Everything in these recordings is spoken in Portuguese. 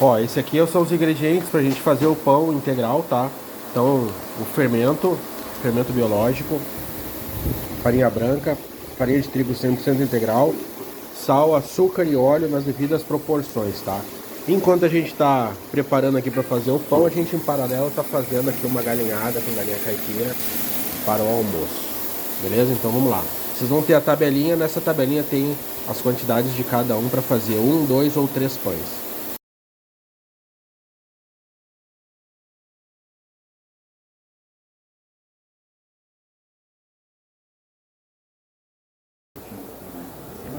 Ó, esse aqui são os ingredientes pra gente fazer o pão integral, tá? Então, o fermento biológico, farinha branca, farinha de trigo 100% integral, sal, açúcar e óleo nas devidas proporções, tá? Enquanto a gente está preparando aqui para fazer o pão, a gente em paralelo está fazendo aqui uma galinhada com galinha caipira para o almoço. Beleza? Então vamos lá. Vocês vão ter a tabelinha, nessa tabelinha tem as quantidades de cada um para fazer 1, 2 ou 3 pães.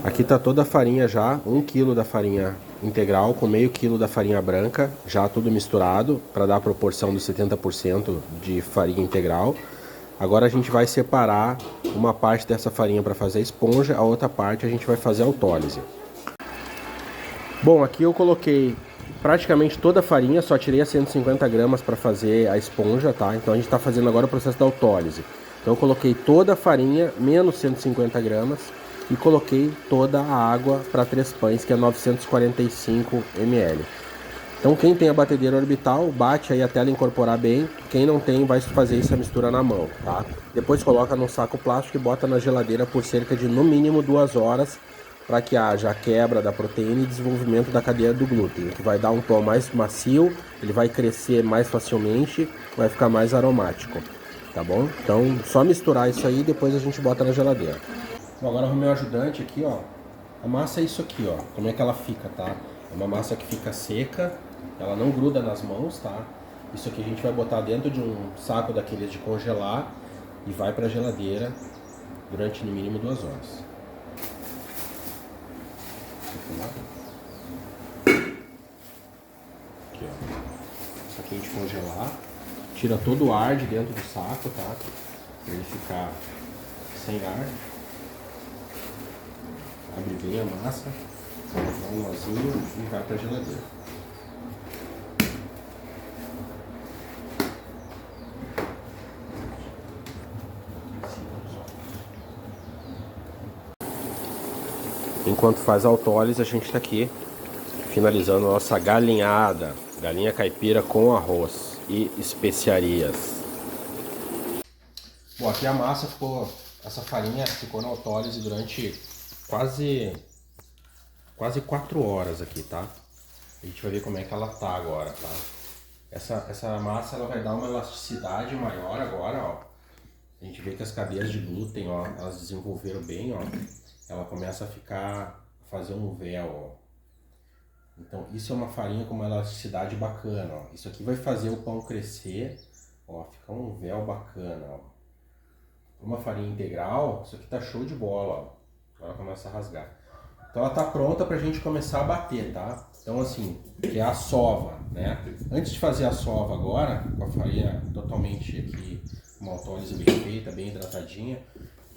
Aqui tá toda a farinha já, 1 kg da farinha integral com meio quilo da farinha branca, já tudo misturado para dar a proporção dos 70% de farinha integral. Agora a gente vai separar uma parte dessa farinha para fazer a esponja, a outra parte a gente vai fazer a autólise. Bom, aqui eu coloquei praticamente toda a farinha, só tirei as 150 gramas para fazer a esponja, tá? Então a gente está fazendo agora o processo da autólise. Então eu coloquei toda a farinha, menos 150 gramas, e coloquei toda a água para 3 pães, que é 945 ml. Então quem tem a batedeira orbital, bate aí até ela incorporar bem. Quem não tem, vai fazer essa mistura na mão, tá? Depois coloca num saco plástico e bota na geladeira por cerca de no mínimo 2 horas, para que haja a quebra da proteína e desenvolvimento da cadeia do glúten, que vai dar um pão mais macio, ele vai crescer mais facilmente, vai ficar mais aromático, tá bom? Então só misturar isso aí e depois a gente bota na geladeira. Bom, agora o meu ajudante aqui, ó, a massa é isso aqui, ó, como é que ela fica, tá? É uma massa que fica seca, ela não gruda nas mãos, tá? Isso aqui a gente vai botar dentro de um saco daqueles de congelar e vai para a geladeira durante no mínimo 2 horas. Aqui, ó. Saquinho de congelar. Tira todo o ar de dentro do saco, tá? Pra ele ficar sem ar. Abre bem a massa, dá um nozinho e vai pra geladeira. Enquanto faz a autólise, a gente tá aqui finalizando a nossa galinhada, galinha caipira com arroz e especiarias. Bom, aqui a massa ficou, essa farinha ficou na autólise durante quase 4 horas aqui, tá? A gente vai ver como é que ela tá agora, tá? Essa massa ela vai dar uma elasticidade maior agora, ó. A gente vê que as cadeias de glúten, ó, elas desenvolveram bem, ó. Ela começa a fazer um véu, ó. Então isso é uma farinha com uma elasticidade bacana, ó. Isso aqui vai fazer o pão crescer, ó, fica um véu bacana, ó. Uma farinha integral, isso aqui tá show de bola, ó. Agora começa a rasgar. Então ela tá pronta pra gente começar a bater, tá? Então assim, que é a sova, né? Antes de fazer a sova agora, com a farinha totalmente aqui, uma autólise bem feita, bem hidratadinha,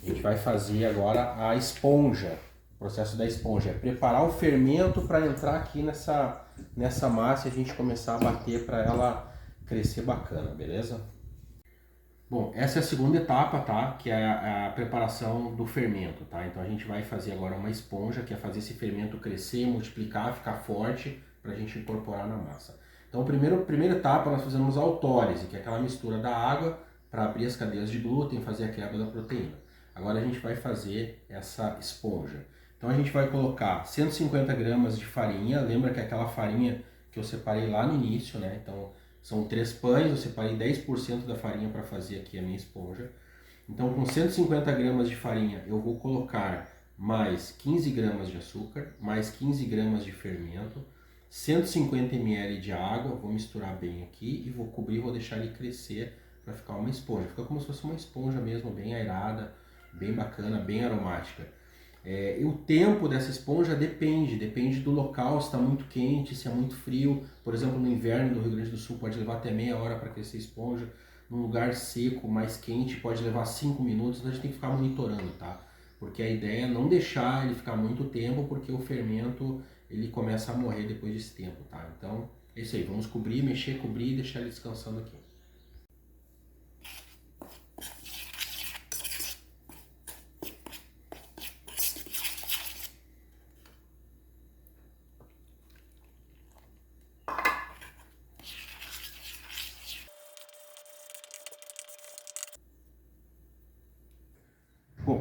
a gente vai fazer agora a esponja. O processo da esponja é preparar o fermento para entrar aqui nessa massa e a gente começar a bater para ela crescer bacana, beleza? Bom, essa é a segunda etapa, tá? Que é a preparação do fermento, tá? Então a gente vai fazer agora uma esponja, que é fazer esse fermento crescer, multiplicar, ficar forte, para a gente incorporar na massa. Então, primeira etapa nós fazemos a autólise, que é aquela mistura da água para abrir as cadeias de glúten, fazer a quebra da proteína. Agora a gente vai fazer essa esponja. Então a gente vai colocar 150 gramas de farinha, lembra que é aquela farinha que eu separei lá no início, né? Então são 3 pães, eu separei 10% da farinha para fazer aqui a minha esponja. Então com 150 gramas de farinha eu vou colocar mais 15 gramas de açúcar, mais 15 gramas de fermento, 150 ml de água, vou misturar bem aqui e vou cobrir, vou deixar ele crescer para ficar uma esponja. Fica como se fosse uma esponja mesmo, bem aerada, bem bacana, bem aromática. E o tempo dessa esponja depende do local, se está muito quente, se é muito frio. Por exemplo, no inverno do Rio Grande do Sul pode levar até meia hora para crescer a esponja. Num lugar seco, mais quente, pode levar 5 minutos, então a gente tem que ficar monitorando, tá? Porque a ideia é não deixar ele ficar muito tempo, porque o fermento ele começa a morrer depois desse tempo, tá? Então é isso aí, vamos cobrir, mexer, cobrir e deixar ele descansando aqui.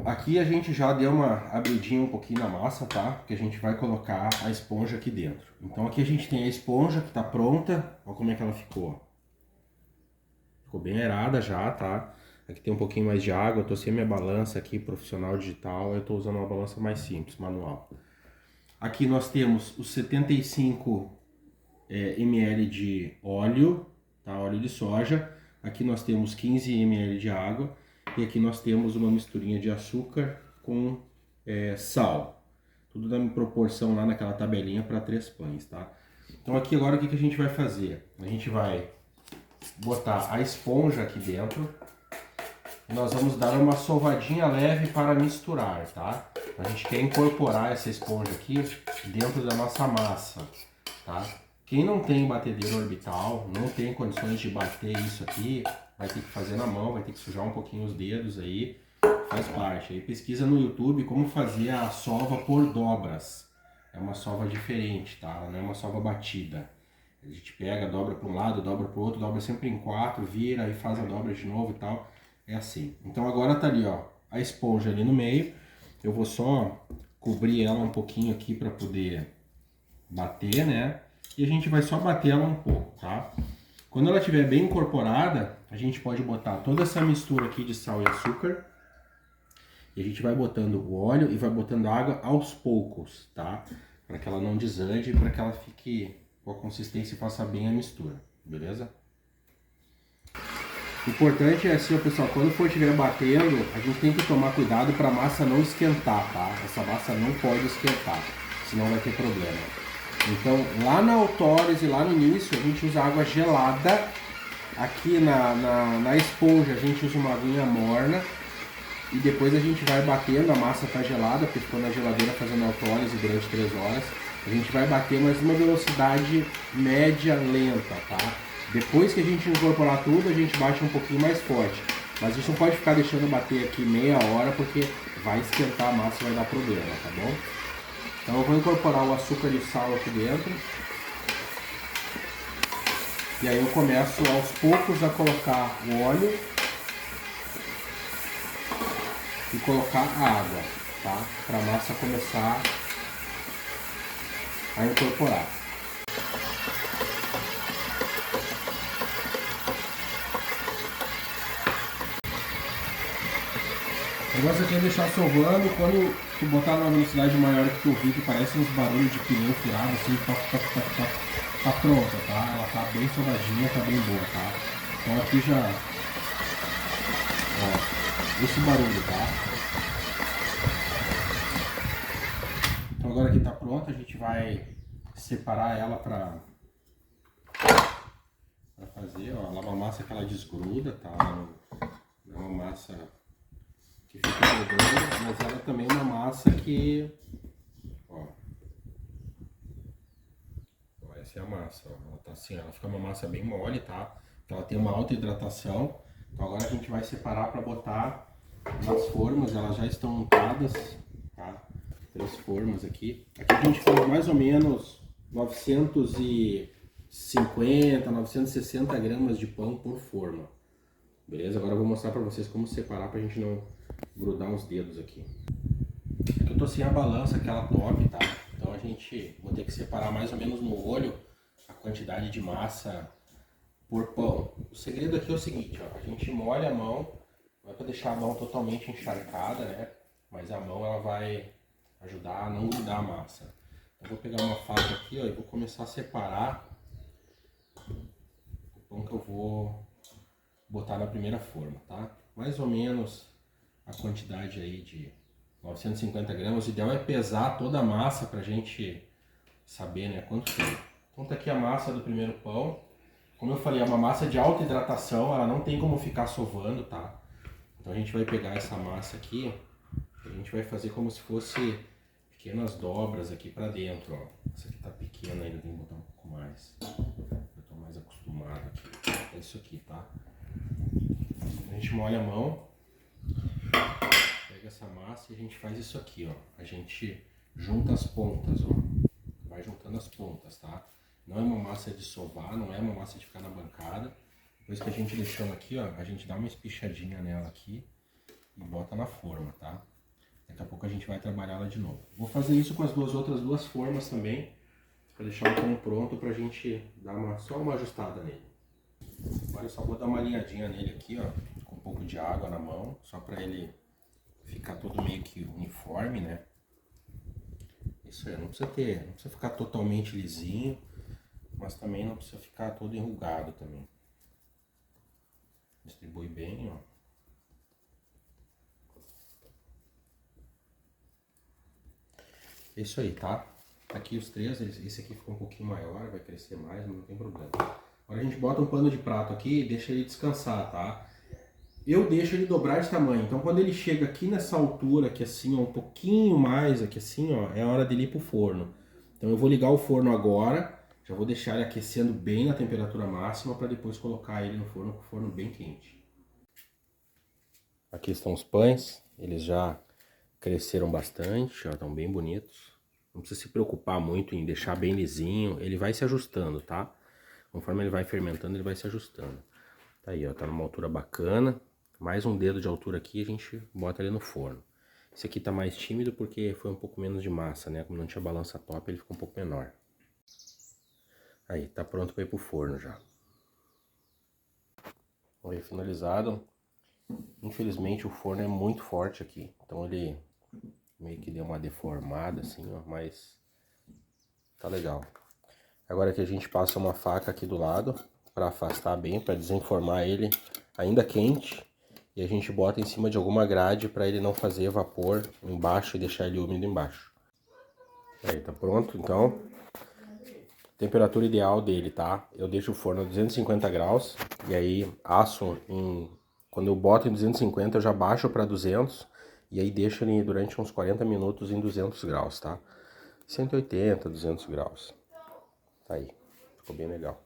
aqui a gente já deu uma abridinha um pouquinho na massa, tá? Porque a gente vai colocar a esponja aqui dentro. Então aqui a gente tem a esponja que tá pronta. Olha como é que ela ficou. Ficou bem aerada já, tá? Aqui tem um pouquinho mais de água. Eu tô sem minha balança aqui, profissional digital. Eu tô usando uma balança mais simples, manual. Aqui nós temos os 75 ml de óleo, tá? Óleo de soja. Aqui nós temos 15 ml de água. E aqui nós temos uma misturinha de açúcar com sal. Tudo na proporção lá naquela tabelinha para 3 pães, tá? Então aqui agora o que a gente vai fazer? A gente vai botar a esponja aqui dentro. E nós vamos dar uma sovadinha leve para misturar, tá? A gente quer incorporar essa esponja aqui dentro da nossa massa, tá? Quem não tem batedeira orbital, não tem condições de bater isso aqui, vai ter que fazer na mão, vai ter que sujar um pouquinho os dedos aí, faz parte. Aí pesquisa no YouTube como fazer a sova por dobras. É uma sova diferente, tá? Ela não é uma sova batida. A gente pega, dobra para um lado, dobra para o outro, dobra sempre em 4, vira e faz a dobra de novo e tal. É assim. Então agora tá ali, ó, a esponja ali no meio. Eu vou só cobrir ela um pouquinho aqui para poder bater, né? E a gente vai só bater ela um pouco, tá? Quando ela estiver bem incorporada, a gente pode botar toda essa mistura aqui de sal e açúcar. E a gente vai botando o óleo e vai botando água aos poucos, tá? Para que ela não desande e para que ela fique com a consistência e faça bem a mistura, beleza? O importante é assim, ó, pessoal, quando for estiver batendo, a gente tem que tomar cuidado para a massa não esquentar, tá? Essa massa não pode esquentar, senão vai ter problema. Então, lá na autólise, lá no início, a gente usa água gelada. Aqui na esponja, a gente usa uma aguinha morna. E depois a gente vai batendo, a massa tá gelada, porque ficou na geladeira fazendo autólise durante 3 horas. A gente vai bater, mas numa velocidade média lenta, tá? Depois que a gente incorporar tudo, a gente baixa um pouquinho mais forte. Mas a gente não pode ficar deixando bater aqui meia hora, porque vai esquentar a massa e vai dar problema, tá bom? Então eu vou incorporar o açúcar e o sal aqui dentro. E aí eu começo aos poucos a colocar o óleo e colocar a água, tá? Para a massa começar a incorporar. O negócio aqui é deixar sovando. Quando tu botar numa velocidade maior que tu ouvir, que parece uns barulhos de pneu furado, assim, tá pronta, tá? Ela tá bem sovadinha, tá bem boa, tá? Então aqui já, ó, esse barulho, tá? Então agora que tá pronta, a gente vai separar ela pra fazer, ó. Ela é uma massa que ela desgruda, tá? Não é uma massa que fica rodando, mas ela também é uma massa que, ó, essa é a massa, ó. Ela tá assim, ela fica uma massa bem mole, tá? Ela tem uma alta hidratação. Então agora a gente vai separar para botar nas formas, elas já estão untadas, tá? 3 formas aqui. Aqui a gente faz mais ou menos 950, 960 gramas de pão por forma. Beleza? Agora eu vou mostrar pra vocês como separar pra gente não grudar os dedos aqui. Aqui eu tô sem a balança, aquela top, tá? Então a gente vou ter que separar mais ou menos no olho a quantidade de massa por pão. O segredo aqui é o seguinte, ó, a gente molha a mão, não é pra deixar a mão totalmente encharcada, né? Mas a mão ela vai ajudar a não grudar a massa. Eu vou pegar uma faca aqui, ó, e vou começar a separar o pão que eu vou botar na primeira forma, tá? Mais ou menos a quantidade aí de 950 gramas. O ideal é pesar toda a massa pra gente saber, né, quanto tem. Então tá aqui a massa do primeiro pão. Como eu falei, é uma massa de alta hidratação, ela não tem como ficar sovando, tá? Então a gente vai pegar essa massa aqui, a gente vai fazer como se fosse pequenas dobras aqui pra dentro, ó. Essa aqui tá pequena ainda, tem que botar um pouco mais. Eu tô mais acostumado aqui. É isso aqui, tá? A gente molha a mão, pega essa massa e a gente faz isso aqui, ó. A gente junta as pontas, ó. Vai juntando as pontas, tá? Não é uma massa de sovar, não é uma massa de ficar na bancada. Depois que a gente deixou aqui, ó, a gente dá uma espichadinha nela aqui e bota na forma, tá? Daqui a pouco a gente vai trabalhar ela de novo. Vou fazer isso com as outras duas formas também, para deixar o pão pronto pra gente dar só uma ajustada nele. Agora eu só vou dar uma alinhadinha nele aqui, ó, com um pouco de água na mão, só para ele ficar tudo meio que uniforme, né? Isso aí, não precisa ficar totalmente lisinho, mas também não precisa ficar todo enrugado também. Distribui bem, ó. Isso aí, tá? Aqui os três, esse aqui ficou um pouquinho maior, vai crescer mais, mas não tem problema. Agora a gente bota um pano de prato aqui e deixa ele descansar, tá? Eu deixo ele dobrar de tamanho, então quando ele chega aqui nessa altura, aqui assim, ó, um pouquinho mais aqui assim, ó, é hora dele ir pro forno. Então eu vou ligar o forno agora, já vou deixar ele aquecendo bem na temperatura máxima para depois colocar ele no forno com o forno bem quente. Aqui estão os pães, eles já cresceram bastante, ó, estão bem bonitos. Não precisa se preocupar muito em deixar bem lisinho, ele vai se ajustando, tá? Conforme ele vai fermentando, ele vai se ajustando. Tá aí, ó, tá numa altura bacana. Mais um dedo de altura aqui, a gente bota ele no forno. Esse aqui tá mais tímido porque foi um pouco menos de massa, né? Como não tinha balança top, ele ficou um pouco menor. Aí, tá pronto para ir pro forno já. Olha, finalizado. Infelizmente o forno é muito forte aqui, então ele meio que deu uma deformada assim, ó, mas tá legal. Agora que a gente passa uma faca aqui do lado para afastar bem, para desenformar ele ainda quente, e a gente bota em cima de alguma grade para ele não fazer vapor embaixo e deixar ele úmido embaixo. Aí, tá pronto, então. Temperatura ideal dele, tá? Eu deixo o forno a 250 graus e aí asso em... Quando eu boto em 250 eu já baixo para 200 e aí deixo ele durante uns 40 minutos em 200 graus, tá? 180, 200 graus. Tá aí, ficou bem legal.